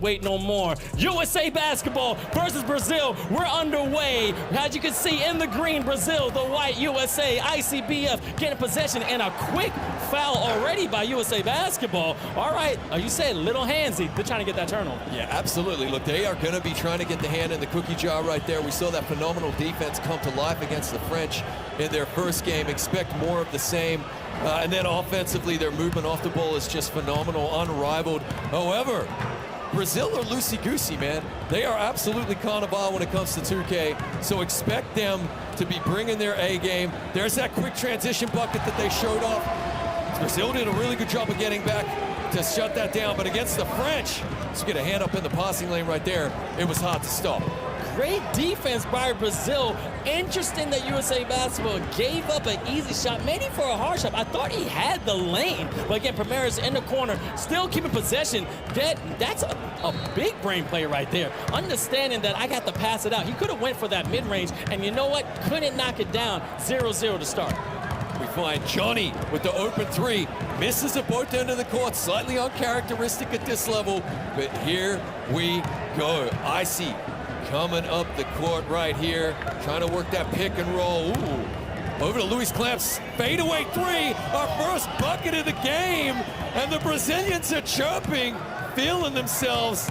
Wait no more. USA basketball versus Brazil. We're underway. As you can see in the green, Brazil, the white, USA, ICBF getting possession, and a quick foul already by USA basketball. All right, you said little handsy. They're trying to get that turnover. Yeah, absolutely. Look, they are going to be trying to get the hand in the cookie jar right there. We saw that phenomenal defense come to life against the French in their first game. Expect more of the same. And then offensively, their movement off the ball is just phenomenal, unrivaled. However, Brazil are loosey-goosey, man. They are absolutely carnival when it comes to 2K, so expect them to be bringing their A game. There's that quick transition bucket that they showed off. Brazil did a really good job of getting back to shut that down, but against the French, just get a hand up in the passing lane right there, it was hard to stop. Great defense by Brazil. Interesting that USA basketball gave up an easy shot, maybe for a hard shot. I thought he had the lane, but again, Primeras in the corner, still keeping possession. That's a big brain play right there. Understanding that I got to pass it out. He could have went for that mid-range, and you know what? Couldn't knock it down. 0-0 to start. We find Johnny with the open three. Misses at both ends of the court. Slightly uncharacteristic at this level, but here we go. Icy coming up the court right here, trying to work that pick and roll. Ooh. Over to Luis Clamps, fadeaway three, our first bucket of the game, and the Brazilians are chirping, feeling themselves.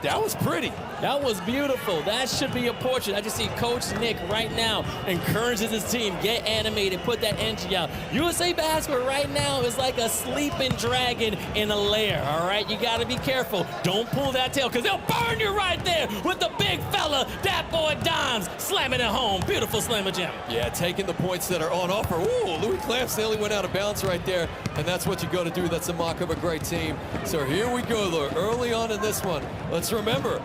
That was pretty. That was beautiful. That should be a portrait. I just see Coach Nick right now encourages his team, get animated, put that energy out. USA basketball right now is like a sleeping dragon in a lair, all right? You got to be careful. Don't pull that tail, because they'll burn you right there with the big fella, that boy Dimes, slamming it home. Beautiful slammer jam. Yeah, taking the points that are on offer. Ooh, Louis Clamps nearly went out of bounds right there, and that's what you got to do. That's the mark of a great team. So here we go, though, early on in this one. Let's remember,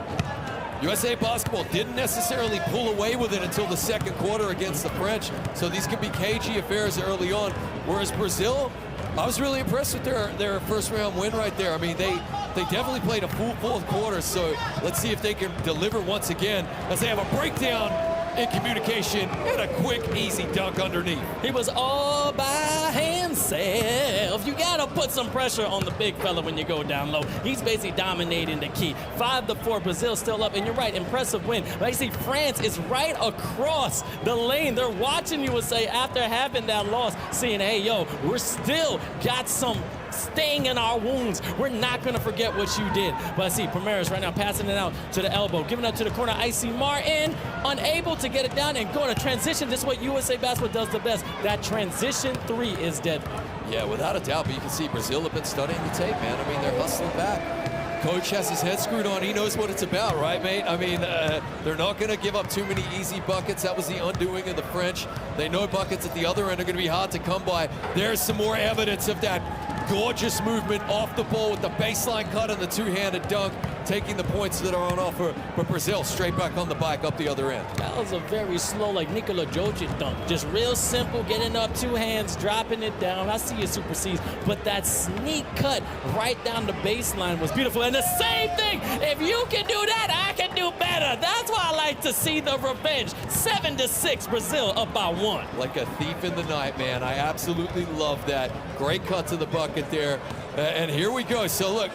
USA basketball didn't necessarily pull away with it until the second quarter against the French, so these could be cagey affairs early on. Whereas Brazil, I was really impressed with their first round win right there. I mean, they definitely played a full fourth quarter, so let's see if they can deliver once again as they have a breakdown in communication and a quick, easy dunk underneath. He was all by himself. You gotta put some pressure on the big fella when you go down low. He's basically dominating the key. 5-4, Brazil still up, and you're right, impressive win. But you see, France is right across the lane. They're watching USA after having that loss, seeing, hey, yo, we're still got some sting in our wounds. We're not going to forget what you did. But I see Primeras right now passing it out to the elbow, giving up to the corner. Icy Martin, unable to get it down and going to transition. This is what USA basketball does the best. That transition three is deadly. Yeah, without a doubt, but you can see Brazil have been studying the tape, man. I mean, they're hustling back. Coach has his head screwed on. He knows what it's about, right, mate? I mean, they're not going to give up too many easy buckets. That was the undoing of the French. They know buckets at the other end are going to be hard to come by. There's some more evidence of that gorgeous movement off the ball with the baseline cut and the two-handed dunk, taking the points that are on offer. But Brazil straight back on the bike up the other end. That was a very slow, like Nikola Jokic dunk. Just real simple, getting up two hands, dropping it down. I see you super C's, but that sneak cut right down the baseline was beautiful. And the same thing, if you can do that, I can do better. That's why I like to see the revenge. 7-6, Brazil up by 1. Like a thief in the night, man. I absolutely love that. Great cut to the bucket there. And here we go. So look,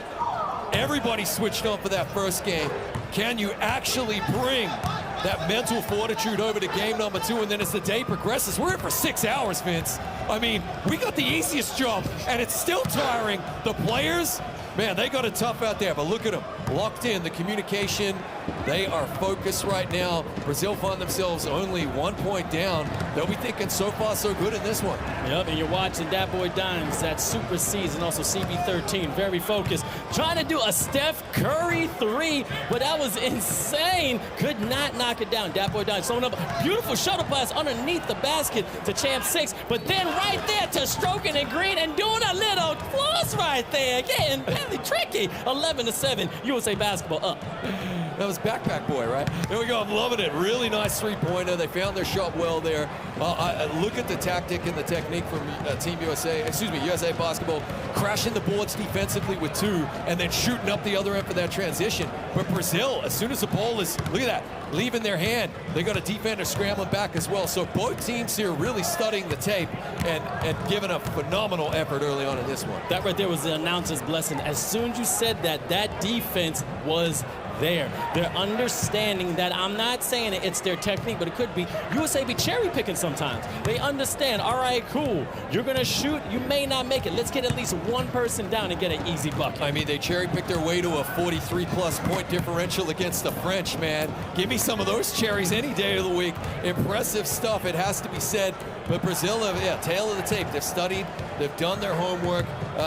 everybody switched on for that first game. Can you actually bring that mental fortitude over to game number 2? And then as the day progresses, we're in for 6 hours, Vince. I mean, we got the easiest job, and it's still tiring. The players, man, they got it tough out there, but look at them. Locked in, the communication, they are focused right now. Brazil find themselves only 1 point down. They'll be thinking so far so good in this one. Yep, and you're watching that boy Dimes, that super C's, and also CB13, very focused. Trying to do a Steph Curry 3, but that was insane. Could not knock it down. That boy Dimes throwing up a beautiful shuttle pass underneath the basket to Champ 6, but then right there to Stroking and Green and doing a little floss right there. Getting really tricky. 11-7, USA basketball up. That was Backpack Boy, right? There we go. I'm loving it. Really nice three-pointer. They found their shot well there. Look at the tactic and the technique from Team USA, USA basketball, crashing the boards defensively with 2 and then shooting up the other end for that transition. But Brazil, as soon as the ball is, look at that, leaving their hand, they got a defender scrambling back as well. So both teams here really studying the tape and giving a phenomenal effort early on in this one. That right there was the announcer's blessing as soon as you said that, that defense was there. They're understanding that, I'm not saying it's their technique, but it could be. USA be cherry picking sometimes. They understand, all right, cool, you're gonna shoot, you may not make it. Let's get at least one person down and get an easy bucket. I mean, they cherry picked their way to a 43-plus point differential against the French, man. Give me some of those cherries any day of the week. Impressive stuff, it has to be said. But Brazil, tail of the tape. They've studied, they've done their homework.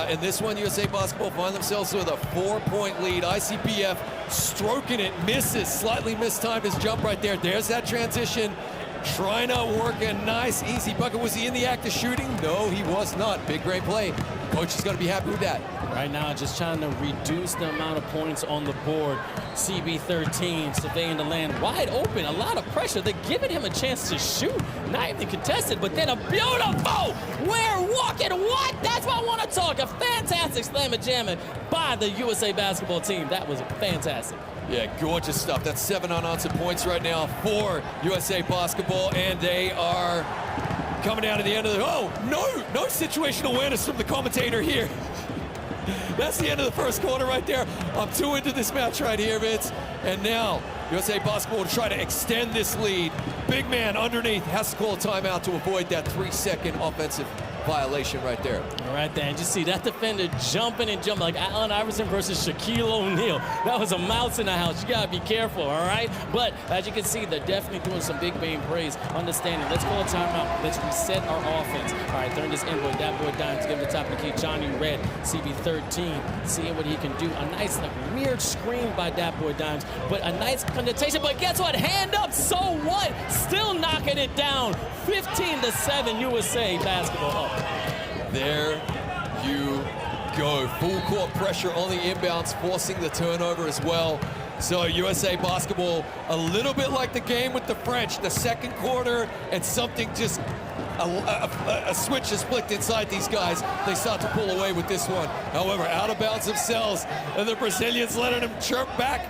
In this one, USA Basketball find themselves with a 4-point lead. ICBF stroking it, misses, slightly mistimed his jump right there. There's that transition. Trying to work a nice, easy bucket. Was he in the act of shooting? No, he was not. Big, great play. Coach is going to be happy with that. Right now, just trying to reduce the amount of points on the board. CB13 surveying the land wide open. A lot of pressure. They're giving him a chance to shoot. Not even contested, but then a beautiful, we're walking, what? That's what I want to talk. A fantastic slammer-jammer by the USA basketball team. That was fantastic. Yeah, gorgeous stuff. That's 7 unanswered points right now for USA Basketball, and they are coming down to the end of the... Oh, no situational awareness from the commentator here. That's the end of the first quarter right there. I'm 2 into this match right here, Vince. And now, USA Basketball will try to extend this lead. Big man underneath has to call a timeout to avoid that 3-second offensive violation right there. All right, then. You see that defender jumping and jumping like Allen Iverson versus Shaquille O'Neal. That was a mouse in the house. You got to be careful, all right? But as you can see, they're definitely doing some big game plays. Understanding. Let's call a timeout. Let's reset our offense. All right, turn this inboard. That boy Dimes give him the top of the key. Johnny Red, CB13, seeing what he can do. A nice, weird screen by that boy Dimes, but a nice connotation. But guess what? Hand up, so what? Still knocking it down. 15-7, USA basketball up. There you go. Full court pressure on the inbounds, forcing the turnover as well. So USA Basketball, a little bit like the game with the French, the second quarter, and something just, a switch is flicked inside these guys. They start to pull away with this one. However, out of bounds themselves, and the Brazilians letting them chirp back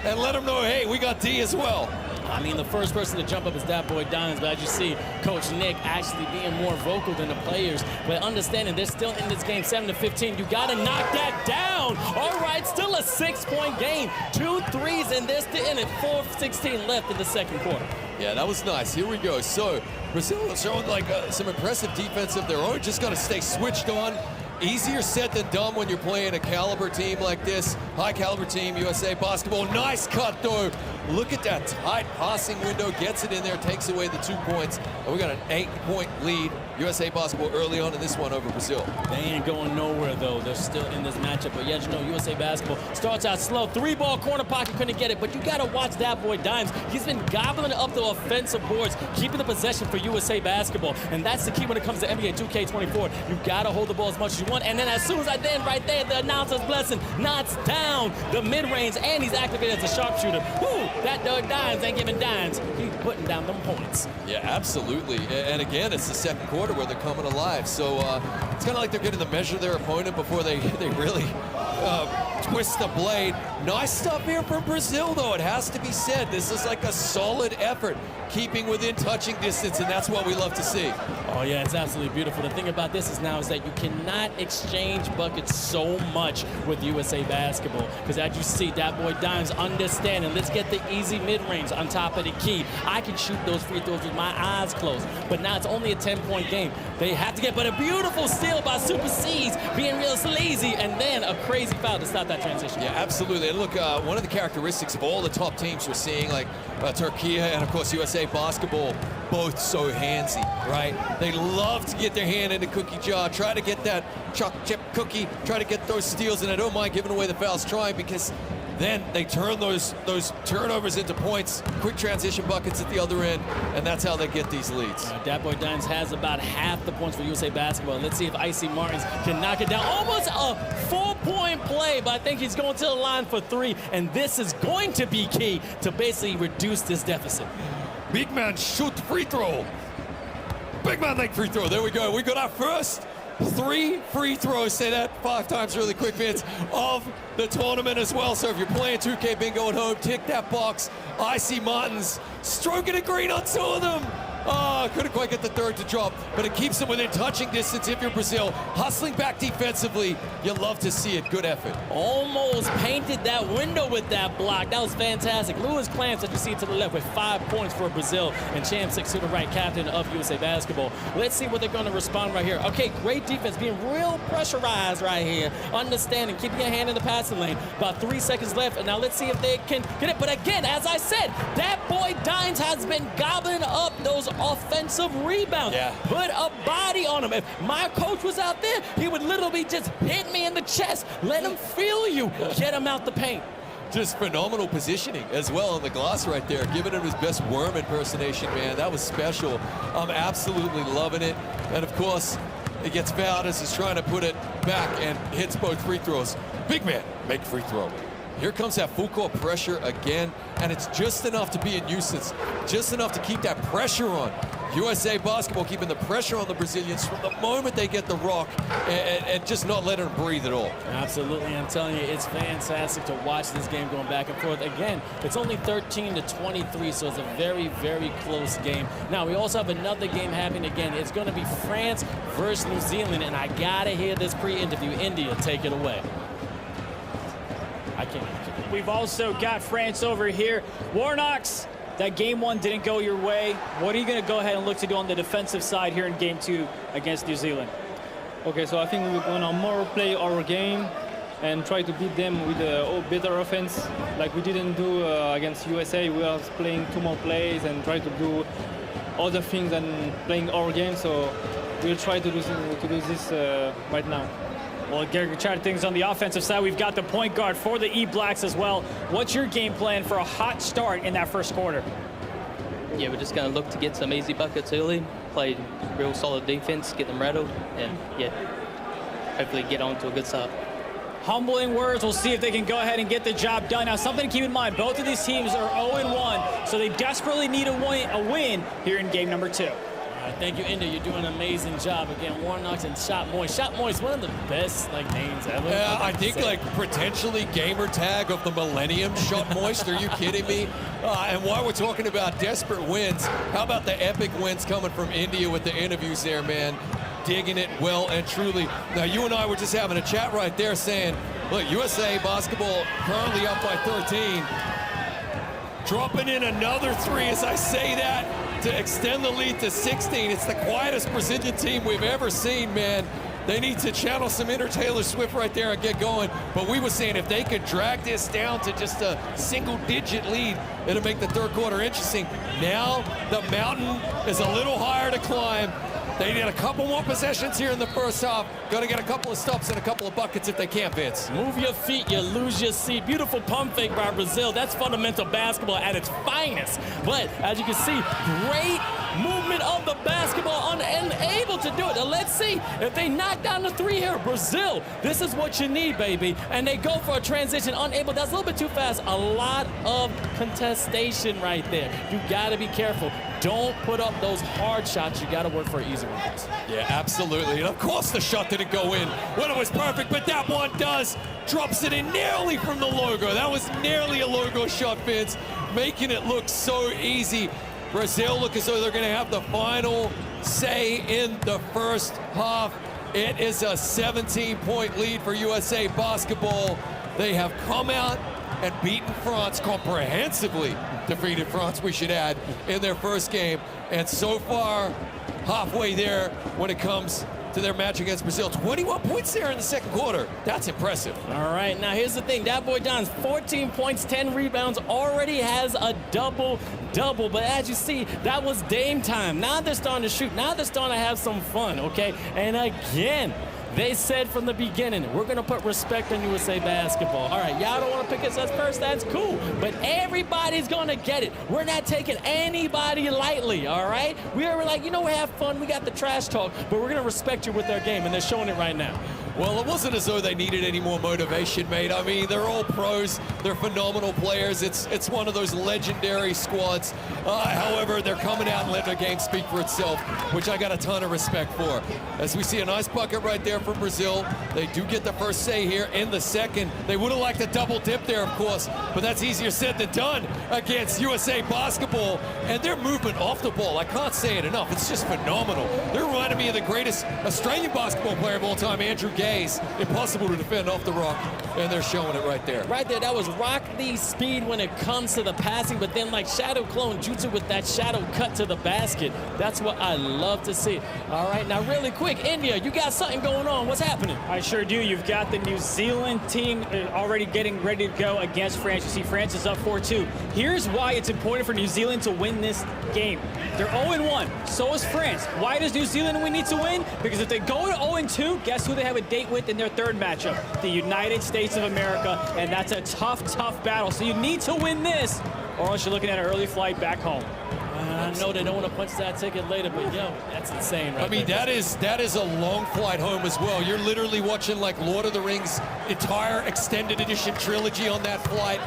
and let them know, hey, we got D as well. I mean, the first person to jump up is that boy Dimes, but as you see, Coach Nick actually being more vocal than the players. But understanding they're still in this game 7-15. You got to knock that down. All right, still a 6-point game. 2 threes, and they're still in it. 4:16 left in the second quarter. Yeah, that was nice. Here we go. So Brazil is showing like some impressive defense of their own. Just got to stay switched on. Easier said than done when you're playing a caliber team like this. High caliber team, USA Basketball. Nice cut though. Look at that tight passing window. Gets it in there, takes away the 2 points. And we got an 8-point lead. USA Basketball early on in this one over Brazil. They ain't going nowhere though. They're still in this matchup. But yeah, you know, USA Basketball starts out slow. 3-ball corner pocket, couldn't get it. But you got to watch that boy Dimes. He's been gobbling up the offensive boards, keeping the possession for USA Basketball. And that's the key when it comes to NBA 2K24. You got to hold the ball as much as you want. And then as soon as right there, the announcer's blessing knocks down the mid-range, and he's activated as a sharpshooter. Woo! That Dimes ain't giving dimes. He's putting down them points. Yeah, absolutely. And again, it's the second quarter where they're coming alive. So it's kind of like they're getting to measure their opponent before they really twist the blade. Nice stuff here from Brazil, though. It has to be said. This is like a solid effort, keeping within touching distance, and that's what we love to see. Oh, yeah, it's absolutely beautiful. The thing about this is that you cannot exchange buckets so much with USA Basketball, because as you see, that boy Dimes understanding, let's get the easy mid-range on top of the key. I can shoot those free throws with my eyes closed, but now it's only a 10-point game. They have to get, but a beautiful steal by Super C's, being real lazy, and then a crazy foul to stop that transition. Yeah, absolutely. And look, one of the characteristics of all the top teams we're seeing, like Turkey and, of course, USA Basketball, both so handsy, right? They love to get their hand in the cookie jar, try to get that chocolate chip cookie, try to get those steals, and I don't mind giving away the fouls, trying, because then they turn those turnovers into points, quick transition buckets at the other end, and that's how they get these leads. Dat boy Dimes has about half the points for USA Basketball. Let's see if Icy Martins can knock it down. Almost a 4-point play, but I think he's going to the line for 3, and this is going to be key to basically reduce this deficit. Big man shoot free throw. Big man make free throw. There we go. We got our first 3 free throws, say that 5 times really quick, Vince, of the tournament as well. So if you're playing 2K Bingo at home, tick that box. Icy Martins stroking it green on 2 of them. Oh, couldn't quite get the third to drop, but it keeps them within touching distance if you're Brazil. Hustling back defensively, you love to see it. Good effort. Almost painted that window with that block. That was fantastic. Luis Clamps, that you see to the left, with 5 points for Brazil, and Champ 6 to the right, captain of USA Basketball. Let's see what they're going to respond right here. Okay, great defense, being real pressurized right here. Understanding, keeping your hand in the passing lane. About 3 seconds left, and now let's see if they can get it. But again, as I said, that boy Dines has been gobbling up those offensive rebounds. Yeah. Put a body on him. If my coach was out there, he would literally just hit me in the chest. Let him feel you. Get him out the paint. Just phenomenal positioning as well on the glass right there, giving him his best worm impersonation, man. That was special. I'm absolutely loving it. And of course, it gets fouled as he's trying to put it back and hits both free throws. Big man, make free throw. Here comes that full court pressure again, and it's just enough to be a nuisance, just enough to keep that pressure on. USA Basketball keeping the pressure on the Brazilians from the moment they get the rock, and just not letting them breathe at all. Absolutely, I'm telling you, it's fantastic to watch this game going back and forth. Again, it's only 13-23, so it's a very, very close game. Now, we also have another game happening again. It's going to be France versus New Zealand, and I got to hear this pre-interview. India, take it away. I can't. We've also got France over here. Warnox, that game one didn't go your way. What are you going to go ahead and look to do on the defensive side here in game two against New Zealand? Okay, so I think we're going to more play our game and try to beat them with a better offense. Like we didn't do against USA. We are playing 2 more plays and try to do other things than playing our game. So we'll try to do this right now. Well, Gary, trying things on the offensive side. We've got the point guard for the E-Blacks as well. What's your game plan for a hot start in that first quarter? Yeah, we're just going to look to get some easy buckets early, play real solid defense, get them rattled, and yeah, hopefully get on to a good start. Humbling words. We'll see if they can go ahead and get the job done. Now, something to keep in mind, both of these teams are 0-1, so they desperately need a win here in game number 2. Thank you, India. You're doing an amazing job. Again, Warnox and Shot Moist. Shot Moist, one of the best names ever. Yeah, I think potentially gamer tag of the millennium. Shot Moist, are you kidding me? And while we're talking about desperate wins, how about the epic wins coming from India with the interviews there, man? Digging it well and truly. Now, you and I were just having a chat right there saying, look, USA Basketball currently up by 13. Dropping in another 3 as I say that to extend the lead to 16. It's the quietest Brazilian team we've ever seen, man. They need to channel some inner Taylor Swift right there and get going. But we were saying if they could drag this down to just a single-digit lead, it'll make the third quarter interesting. Now the mountain is a little higher to climb. They need a couple more possessions here in the first half. Got to get a couple of stops and a couple of buckets if they can, Vince. Move your feet, you lose your seat. Beautiful pump fake by Brazil. That's fundamental basketball at its finest. But as you can see, great movement of the basketball, unable to do it. Now let's see if they knock down the 3 here. Brazil, this is what you need, baby. And they go for a transition, unable. That's a little bit too fast. A lot of contestation right there. You got to be careful. Don't put up those hard shots. You got to work for easy ones. Yeah, absolutely. And of course the shot didn't go in when it was perfect, but that one does. Drops it in nearly from the logo. That was nearly a logo shot, Vince, making it look so easy. Brazil look as though they're going to have the final say in the first half. It is a 17-point lead for USA Basketball. They have come out and beaten France comprehensively, defeated France, we should add, in their first game. And so far, halfway there when it comes to their match against Brazil. 21 points there in the second quarter. That's impressive. All right, now here's the thing. That boy Don's 14 points, 10 rebounds, already has a double-double. But as you see, that was Dame time. Now they're starting to shoot. Now they're starting to have some fun, okay? And again, they said from the beginning, we're going to put respect on USA Basketball. All right, y'all don't want to pick us first, that's cool. But everybody's going to get it. We're not taking anybody lightly, all right? We are like, you know, we have fun. We got the trash talk, but we're going to respect you with our game, and they're showing it right now. Well, it wasn't as though they needed any more motivation, mate. I mean, they're all pros. They're phenomenal players. It's one of those legendary squads. However, they're coming out and letting their game speak for itself, which I got a ton of respect for. As we see a nice bucket right there from Brazil. They do get the first say here in the second. They would have liked a double dip there, of course, but that's easier said than done against USA Basketball. And their movement off the ball, I can't say it enough. It's just phenomenal. They're reminding me of the greatest Australian basketball player of all time, Andrew Gaze. Impossible to defend off the rock, and they're showing it right there. Right there, that was Rock Lee speed when it comes to the passing, but then like Shadow Clone Jutsu with that shadow cut to the basket. That's what I love to see. All right, now really quick, India, you got something going on. What's happening? I sure do. You've got the New Zealand team already getting ready to go against France. You see France is up 4-2. Here's why it's important for New Zealand to win this game. They're 0-1, so is France. Why does New Zealand we need to win? Because if they go to 0-2, guess who they have a date with in their third matchup? The United States of America, and that's a tough, tough battle. So you need to win this, or else you're looking at an early flight back home. I know they don't want to punch that ticket later, but yo, that's insane, right? I mean, that is a long flight home as well. You're literally watching like Lord of the Rings entire extended edition trilogy on that flight.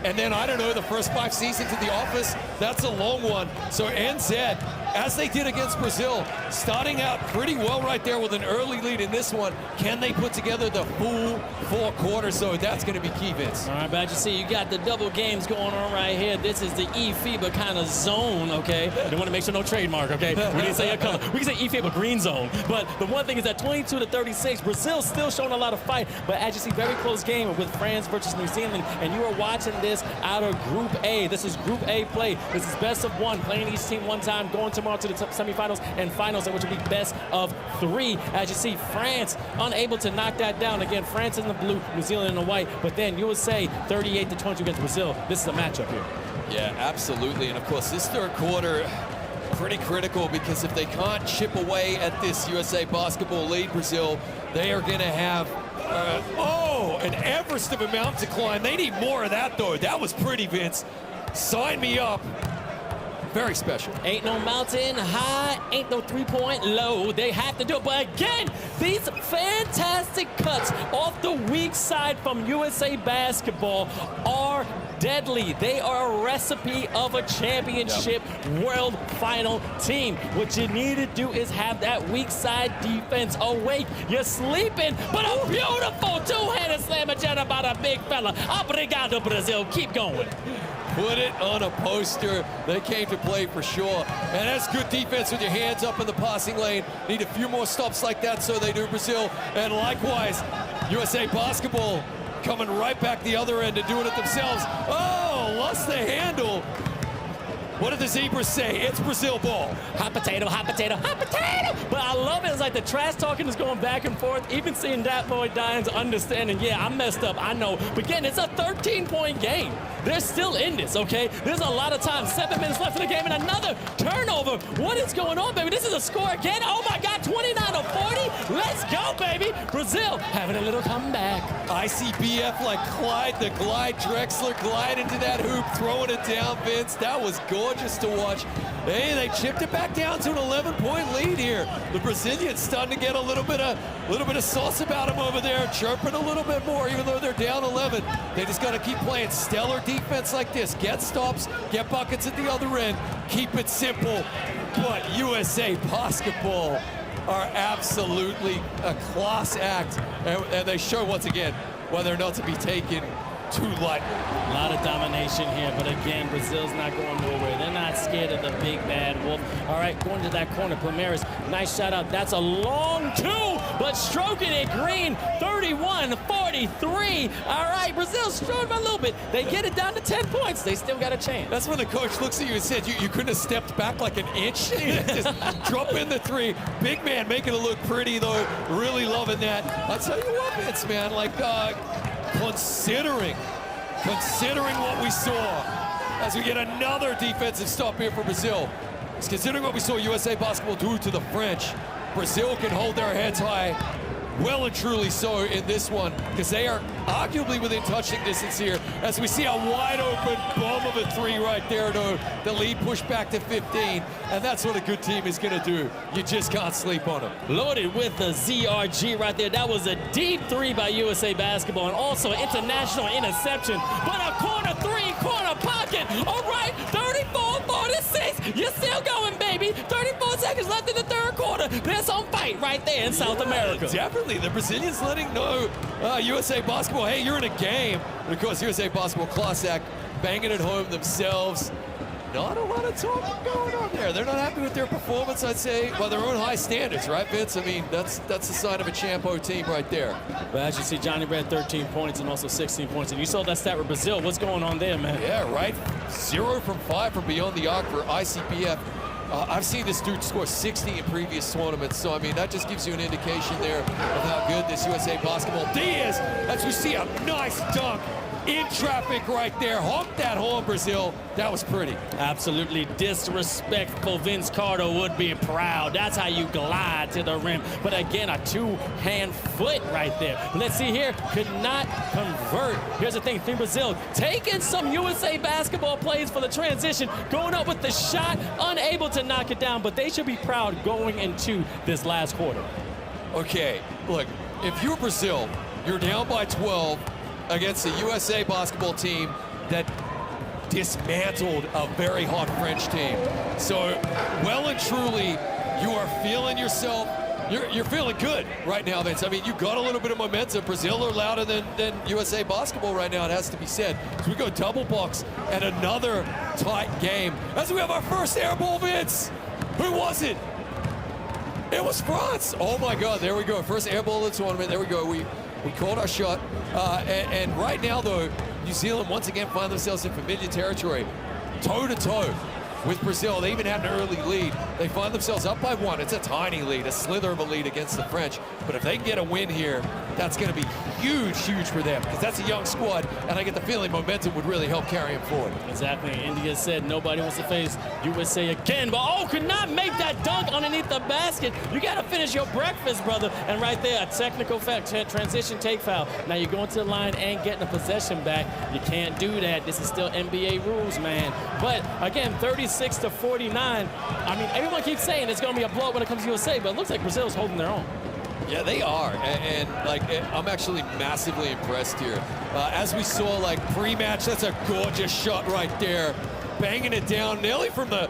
And then, I don't know, the first 5 seasons of The Office, that's a long one. So NZ, as they did against Brazil, starting out pretty well right there with an early lead in this one. Can they put together the full 4 quarters? So that's going to be key, Vince. All right, but you see, you got the double games going on right here. This is the eFIBA kind of zone, okay? They want to make sure no trademark, okay? We didn't say a color. We can say eFIBA green zone. But the one thing is that 22-36, Brazil's still showing a lot of fight. But as you see, very close game with France versus New Zealand. And you are watching this out of Group A. This is Group A play. This is best of 1, playing each team one time, going tomorrow to the semifinals and finals, which will be best of 3. As you see, France unable to knock that down. Again, France in the blue, New Zealand in the white. But then you would say 38-20 against Brazil. This is a matchup here. Yeah, absolutely. And of course, this third quarter, pretty critical, because if they can't chip away at this USA Basketball lead, Brazil, they are going to have an Everest of a mountain to climb. They need more of that, though. That was pretty, Vince. Sign me up. Very special. Ain't no mountain high, ain't no three-point low. They have to do it. But again, these fantastic cuts off the weak side from USA Basketball are deadly. They are a recipe of a championship world final team. What you need to do is have that weak side defense awake. You're sleeping, but a beautiful two-handed slammer jet by the big fella. Obrigado, Brazil. Keep going. Put it on a poster. They came to play for sure. And that's good defense with your hands up in the passing lane. Need a few more stops like that, so they do, Brazil. And likewise, USA Basketball coming right back the other end and doing it themselves. Oh, lost the handle. What did the zebras say? It's Brazil ball. Hot potato, hot potato, hot potato. But I love it. It's like the trash talking is going back and forth. Even seeing that boy Diane's understanding, yeah, I messed up, I know. But again, it's a 13-point game. They're still in this, okay? There's a lot of time. 7 minutes left in the game and another turnover. What is going on, baby? This is a score again. Oh, my God, 29-40. Let's go, baby. Brazil having a little comeback. ICBF like Clyde, the glide. Drexler glide into that hoop, throwing it down, Vince. That was gorgeous to watch. Hey, they chipped it back down to an 11-point lead here. The Brazilians starting to get a little bit of sauce about them over there, chirping a little bit more, even though they're down 11. They just got to keep playing stellar defense like this. Get stops, get buckets at the other end, keep it simple. But USA Basketball are absolutely a class act, and they show once again whether or not to be taken too lightly. A lot of domination here, but again, Brazil's not going nowhere. They're not scared of the big bad wolf. All right, going to that corner, Palmeiras, nice shot out. That's a long 2, but stroking it green, 31-43. All right, Brazil's showing a little bit. They get it down to 10 points. They still got a chance. That's when the coach looks at you and said, you couldn't have stepped back like an inch. Just drop in the 3. Big man making it look pretty, though. Really loving that. I'll tell you what, Vince, man, like, considering what we saw as we get another defensive stop here for Brazil. Considering what we saw USA Basketball do to the French, Brazil can hold their heads high well and truly so in this one, because they are arguably within touching distance here, as we see a wide open bomb of a 3 right there to the lead pushed back to 15, and that's what a good team is going to do. You just can't sleep on them. Loaded with the ZRG right there. That was a deep 3 by USA Basketball, and also an international interception, but a corner 3, corner pocket. All right, 34-46. You're still going, baby. 34 seconds left in the third quarter. There's some fight right there in South America. Definitely. The Brazilians letting know USA Basketball, hey, you're in a game. And of course, USA Basketball class act, banging it home themselves. Not a lot of talking going on there. They're not happy with their performance, I'd say, by their own high standards, right, Vince? I mean, that's the sign of a Champo team right there. But as you see, Johnny Red 13 points and also 16 points. And you saw that stat with Brazil. What's going on there, man? Yeah, right. 0 from 5 from beyond the arc for ICBF. I've seen this dude score 60 in previous tournaments, so I mean, that just gives you an indication there of how good this USA Basketball D is, as we see a nice dunk in traffic right there. Honk that horn, Brazil. That was pretty. Absolutely disrespectful. Vince Carter would be proud. That's how you glide to the rim. But again, a 2-hand foot right there. Let's see here. Could not convert. Here's the thing. Team Brazil taking some USA Basketball plays for the transition. Going up with the shot. Unable to knock it down. But they should be proud going into this last quarter. Okay, look. If you're Brazil, you're down by 12 against the USA Basketball team that dismantled a very hot French team. So, well and truly, you are feeling yourself, you're feeling good right now, Vince. I mean, you got a little bit of momentum. Brazil are louder than USA Basketball right now, it has to be said. So we go double box and another tight game. As we have our first air ball, Vince. Who was it? It was France. Oh my God, there we go. First air ball of the tournament. There we go. We called our shot. And right now, though, New Zealand once again find themselves in familiar territory, toe-to-toe with Brazil. They even had an early lead. They find themselves up by 1. It's a tiny lead, a slither of a lead against the French. But if they can get a win here, that's going to be huge, huge for them, because that's a young squad, and I get the feeling momentum would really help carry them forward. Exactly. India said nobody wants to face USA again, but could not make that dunk underneath the basket. You got to finish your breakfast, brother. And right there, a technical transition take foul. Now you're going to the line and getting the possession back. You can't do that. This is still NBA rules, man. But again, 36-49. I mean, everyone keeps saying it's going to be a blowout when it comes to USA, but it looks like Brazil's holding their own. Yeah, they are, and like, I'm actually massively impressed here. As we saw, like, pre-match, that's a gorgeous shot right there. Banging it down nearly from the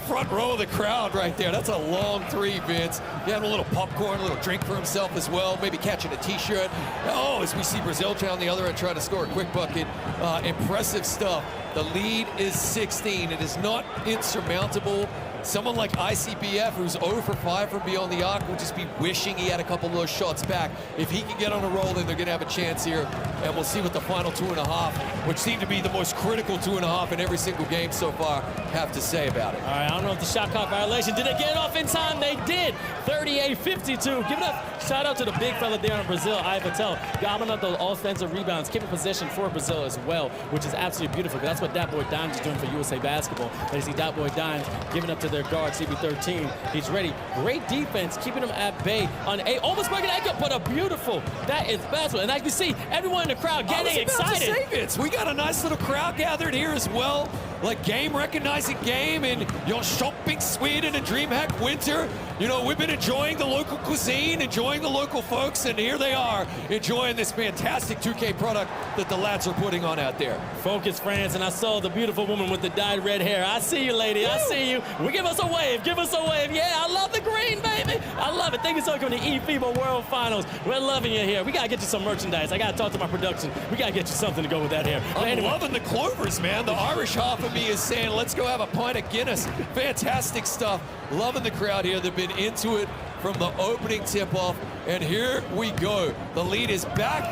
front row of the crowd right there. That's a long 3, Vince. He had a little popcorn, a little drink for himself as well, maybe catching a T-shirt. Oh, as we see Brazil down the other end trying to score a quick bucket. Impressive stuff. The lead is 16. It is not insurmountable. Someone like ICBF, who's 0 for 5 from beyond the arc, will just be wishing he had a couple of those shots back. If he can get on a roll, then they're going to have a chance here. And we'll see what the final 2.5, which seem to be the most critical 2.5 in every single game so far, have to say about it. All right, I don't know if the shot clock violation. Did they get it off in time? They did. 38-52. Give it up. Shout out to the big fella there in Brazil, Ivatel. Gobbling up those offensive rebounds, keeping possession for Brazil as well, which is absolutely beautiful. That's what that boy Dimes is doing for USA Basketball. And you see that boy Dimes giving up to their guard, CB13. He's ready. Great defense, keeping them at bay on A. Almost breaking that up, but a beautiful. That is basketball. And as you see, everyone in the crowd getting excited. We got a nice little crowd gathered here as well. Like game recognizing game in your shopping Sweden and DreamHack Winter. You know, we've been enjoying the local cuisine, enjoying the local folks, and here they are enjoying this fantastic 2K product that the lads are putting on out there. Focus, France, and I saw the beautiful woman with the dyed red hair. I see you, lady. Woo! I see you. Give us a wave. Give us a wave. Yeah, I love the green, baby. I love it. Thank you so much for the eFIBA World Finals. We're loving you here. We got to get you some merchandise. I got to talk to my production. We got to get you something to go with that hair. I'm loving the clovers, man. The Irish half of me is saying, let's go have a pint of Guinness. Fantastic stuff. Loving the crowd here. They've been into it from the opening tip-off. And here we go. The lead is back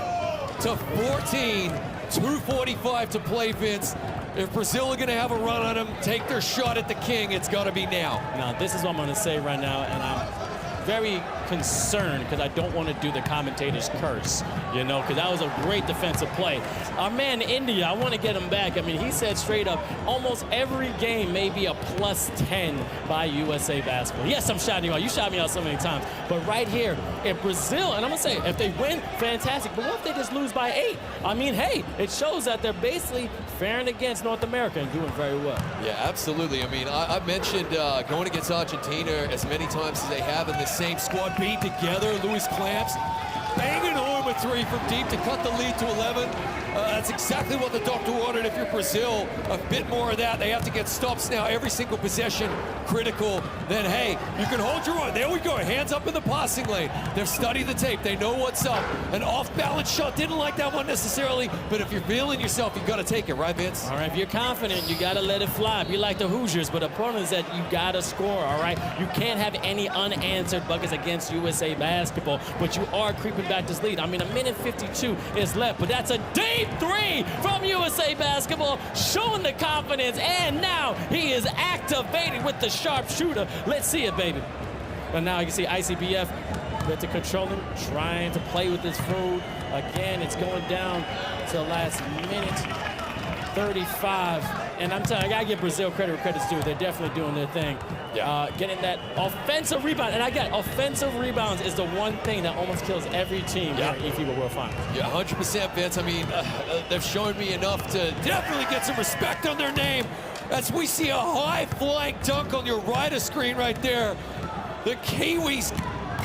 to 14. 2:45 to play, Vince. If Brazil are going to have a run on them, take their shot at the king, it's got to be now. Now, this is what I'm going to say right now, and I'm very concerned because I don't want to do the commentator's curse, you know, because that was a great defensive play. Our man India, I want to get him back. I mean, he said straight up, almost every game may be a +10 by USA Basketball. Yes, I'm shouting you out. You shot me out so many times. But right here, if Brazil, and I'm going to say, if they win, fantastic. But what if they just lose by 8? I mean, hey, it shows that they're basically faring against North America and doing very well. Yeah, absolutely. I mean, I mentioned going against Argentina as many times as they have in the same squad, being together. Luis Clamps banging home a 3 from deep to cut the lead to 11. That's exactly what the doctor ordered. If you're Brazil, a bit more of that. They have to get stops now. Every single possession critical. Then, hey, you can hold your own. There we go. Hands up in the passing lane. They've studied the tape. They know what's up. An off-balance shot. Didn't like that one necessarily, but if you're feeling yourself, you got to take it, right, Vince? All right, if you're confident, you got to let it fly. Be like the Hoosiers, but the point is that you got to score, all right? You can't have any unanswered buckets against USA Basketball, but you are creeping back this lead. I mean, 1:52 is left, but that's a deep 3 from USA Basketball, showing the confidence, and now he is activated with the sharpshooter. Let's see it, baby. And now you can see ICBF get to control him, trying to play with his food. Again, it's going down to the last minute, 35. And I'm telling you, I gotta give Brazil credit where credit's due. They're definitely doing their thing. Yeah. Getting that offensive rebound. And I get offensive rebounds is the one thing that almost kills every team here in eFIBA World Finals. Yeah, 100%, Vince. I mean, they've shown me enough to definitely get some respect on their name. As we see a high-flying dunk on your right of screen right there. The Kiwis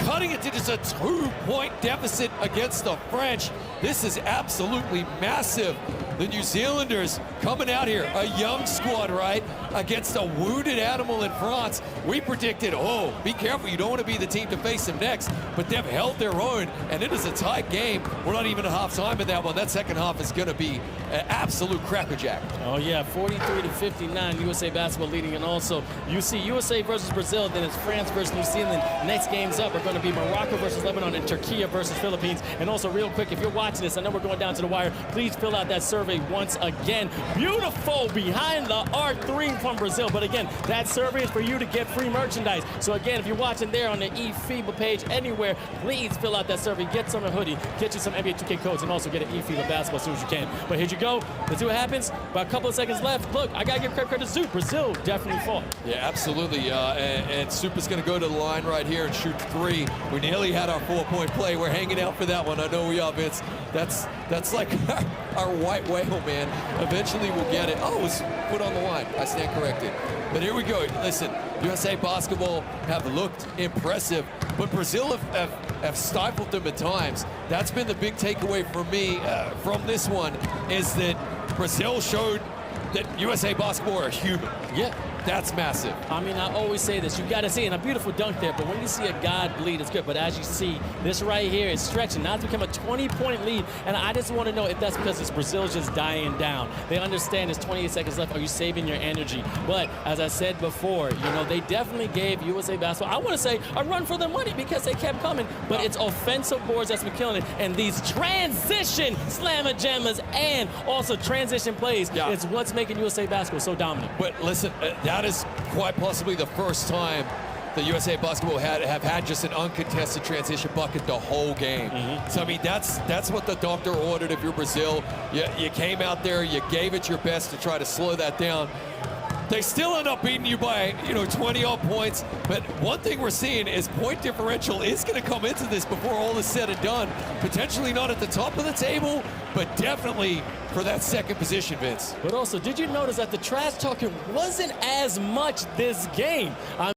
cutting it to just a 2-point deficit against the French. This is absolutely massive. The New Zealanders coming out here, a young squad, right, against a wounded animal in France. We predicted, oh, be careful, you don't want to be the team to face them next, but they've held their own, and it is a tight game. We're not even at halftime in that one. That second half is going to be an absolute crackerjack. Oh, yeah, 43-59, USA Basketball leading, and also you see USA versus Brazil, then it's France versus New Zealand. Next games up are going to be Morocco versus Lebanon and Turkey versus Philippines. And also, real quick, if you're watching this, I know we're going down to the wire, please fill out that survey once again. Beautiful behind the arc 3 from Brazil. But again, that survey is for you to get free merchandise. So again, if you're watching there on the eFIBA page anywhere, please fill out that survey. Get some a hoodie, get you some NBA 2K codes, and also get an eFIBA basketball as soon as you can. But here you go. Let's see what happens. About a couple of seconds left. Look, I got to give credit to Zoop. Brazil definitely fought. Yeah, absolutely. And Soup is going to go to the line right here and shoot 3. We nearly had our 4-point play. We're hanging out for that one. I know we are, Vince. That's like our white whale, man. Eventually we'll get it. Oh, it was put on the line. I stand corrected. But here we go. Listen, USA Basketball have looked impressive, but Brazil have stifled them at times. That's been the big takeaway for me from this one, is that Brazil showed that USA Basketball are human. Yeah. That's massive. I mean, I always say this. You got to see, and a beautiful dunk there, but when you see a guy bleed, it's good. But as you see, this right here is stretching. Now it's become a 20-point lead, and I just want to know if that's because it's Brazil's just dying down. They understand there's 28 seconds left. Are you saving your energy? But as I said before, you know, they definitely gave USA Basketball, I want to say, a run for their money because they kept coming. But it's offensive boards that's been killing it, and these transition slammer jammers and also transition plays is what's making USA Basketball so dominant. But listen, that is quite possibly the first time the USA Basketball have had just an uncontested transition bucket the whole game. So, I mean, that's what the doctor ordered if you're Brazil. You came out there, you gave it your best to try to slow that down. They still end up beating you by, 20-odd points. But one thing we're seeing is point differential is going to come into this before all is said and done. Potentially not at the top of the table, but definitely for that second position, Vince. But also, did you notice that the trash talking wasn't as much this game?